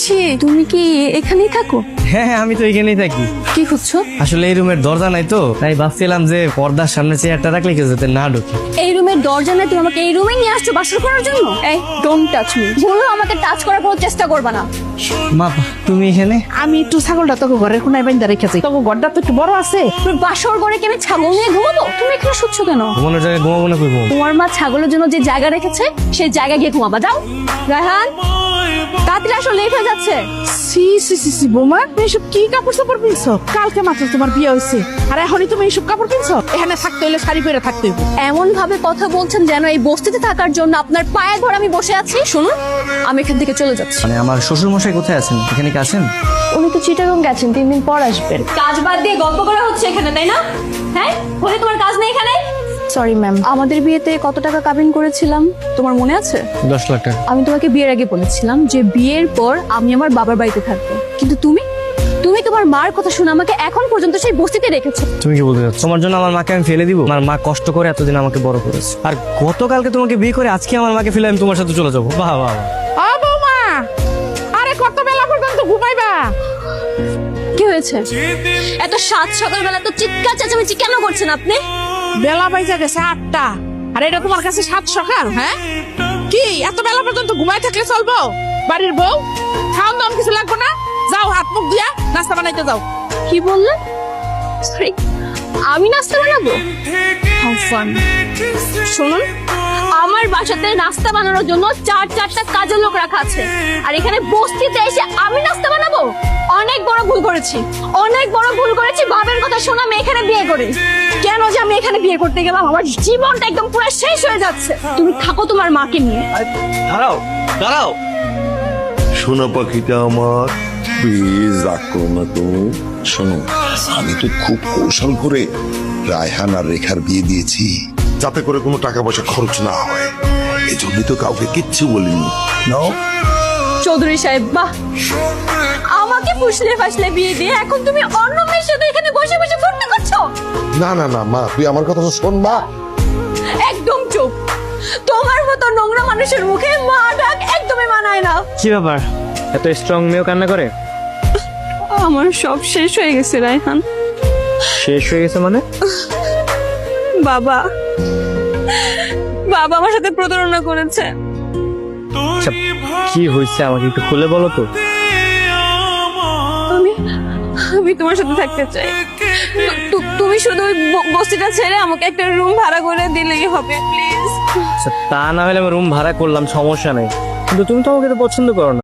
বুঝছি, তুমি কি এখানেই থাকো? হ্যাঁ হ্যাঁ, আমি তো এখানেই থাকি। কি খুঁজছো? আসলে এই রুমের দরজা নাই তো, তাই ভাবছিলাম যে পর্দার সামনে চেয়ারটা রাখলে কেউ যাতে না ঢুকে। এই রুমের দরজা নাই, তুমি আমাকে এই রুমে নিয়ে আসছো বাসর করার জন্য? এই ডোন্ট টাচ মি, ভুলেও আমাকে টাচ করার কোনো চেষ্টা করবে না। মা, তুমি এখানে? আমি একটু ছাগলটা তোকে ঘরের কোনায় বাইন্দা রেখেছি, তোকে ঘরটা তো একটু বড় আছে। তুমি বাসর ঘরে কি আমি ছাগল নিয়ে ঘুমাবো? তুমি এখানে শুচ্ছো কেন? ঘুমানোর জায়গায় ঘুমাবো না, কই ঘুমাবো? তোমার মা ছাগলের জন্য যে জায়গা রেখেছে সেই জায়গায় গিয়ে ঘুমাবা। যাও রায়হান, তাড়াতাড়ি আসো, লেট হয়ে যাচ্ছে। সি সি সি সি বোমা, তুমি এসব কি কাপড় চাপড় পিনছো? কালকে মাত্র তোমার বিয়ে হয়েছে, আর এখনই তুমি এইসব কাপড় পিনছো? এখানে থাকতে হলে শাড়ি পরে থাকতে হইব। এমন ভাবে কথা বলছেন যেন এই বস্তিতে থাকার জন্য আপনার পায়ে ধরে আমি বসে আছি। শুনুন, আমি এখান থেকে চলে যাচ্ছি। মানে আমার শ্বশুর মশাই কোথায় আছেন? এখানে কি আছেন? উনি তো চিটাগং গেছেন, 3 দিন পর আসবেন। কাজ বাদ দিয়ে গল্প করা হচ্ছে এখানে, তাই না? হ্যাঁ, বলে তোমার কাজ নেই এখানে? সরি ম্যাম, আমাদের বিয়েতে কত টাকা কাবিন করেছিলাম তোমার মনে আছে? 10 লাখ টাকা। আমি তোমাকে বিয়ের আগে বলেছিলাম যে বিয়ের পর আমি আমার বাবার বাড়িতে থাকবো, কিন্তু তুমি তোমার মার কথা শুনে আমাকে এখন পর্যন্ত সেই বস্তিতে রেখেছো। তুমি কি বলতে চাচ্ছ? তোমার জন্য আমার মাকে আমি ফেলে দিব? আমার মা কষ্ট করে এতদিন আমাকে বড় করেছে, আর গতকালকে তোমাকে বিয়ে করে আজকে আমার মাকে ফেলে আমি তোমার সাথে চলে যাবো? বাহ বাহ বাহ। ও বৌমা, আরে কত বেলা পর্যন্ত ঘুমাইবা? কি হয়েছে? এত সাত সকালবেলা তো চিৎকার চেঁচামেচি কেন করছেন আপনি? বেলা বাইজা গেছে 8টা, আর এটা তোমার কাছে 7 সকাল? হ্যাঁ, কি এত বেলা পর্যন্ত ঘুমাই থাকলে চলবো? বাড়ির বউ, খাওয়ান দাম কিছু লাগবে না? যাও হাত মুখ দিয়া নাস্তা বানাইতে যাও। কি বললেন? সরি, আমি নাস্তা বানাবো? How fun. শুনুন, আমার বাসাতে নাস্তা বানানোর জন্য 4-4টা কাজের লোক রাখা আছে, আর এখানে বস্তিতে এসে আমি নাস্তা বানাবো? অনেক বড় ভুল করেছি, অনেক বড় ভুল করেছি। বাবার কথা শোনা আমি এখানে বিয়ে করি। কেন যে আমি এখানে বিয়ে করতে গেলাম? আমার জীবনটা একদম পুরো শেষ হয়ে যাচ্ছে। তুমি থাকো তোমার মাকে নিয়ে। দাঁড়াও দাঁড়াও। সোনা পাখিটা আমার, প্লিজ রাগ করো না তো। শোনো, আমি তো খুব কৌশল করে রায়হান আর রেখার বিয়ে দিয়েছি, যাতে করে কোনো টাকা পয়সা খরচ না হয়। এই জন্যই তো কাউকে কিচ্ছু বলিনি। নাও। চৌধুরী সাহেব, বাহ, আমাকে ফুসলে ফাসলে বিয়ে দিয়ে এখন তুমি অন্য মেয়ের সাথে এখানে বসে বসে ফুর্তি করছো? না না না মা, তুই আমার কথা তো শোন মা। একদম চুপ। তোমার মতো নোংরা মানুষের মুখে মা ডাক একদমই মানায় না। কি ব্যাপার, এত স্ট্রং মেয়েও কান্না করে? আমার সব শেষ হয়ে গেছে রায়হান। শেষ হয়ে গেছে মানে? বাবা আমার সাথে প্রতারণা করেছে। আচ্ছা, কি হয়েছে আমাকে একটু খুলে বলো তো। আমি তোমার সাথে থাকতে চাই। তুমি শুধু ওই বস্তিটা ছেড়ে আমাকে একটা রুম ভাড়া করে দিলেই হবে, প্লিজ। আচ্ছা, তা না হলে আমি রুম ভাড়া করলাম, সমস্যা নেই, কিন্তু তুমি তো আমাকে তো পছন্দ করো না।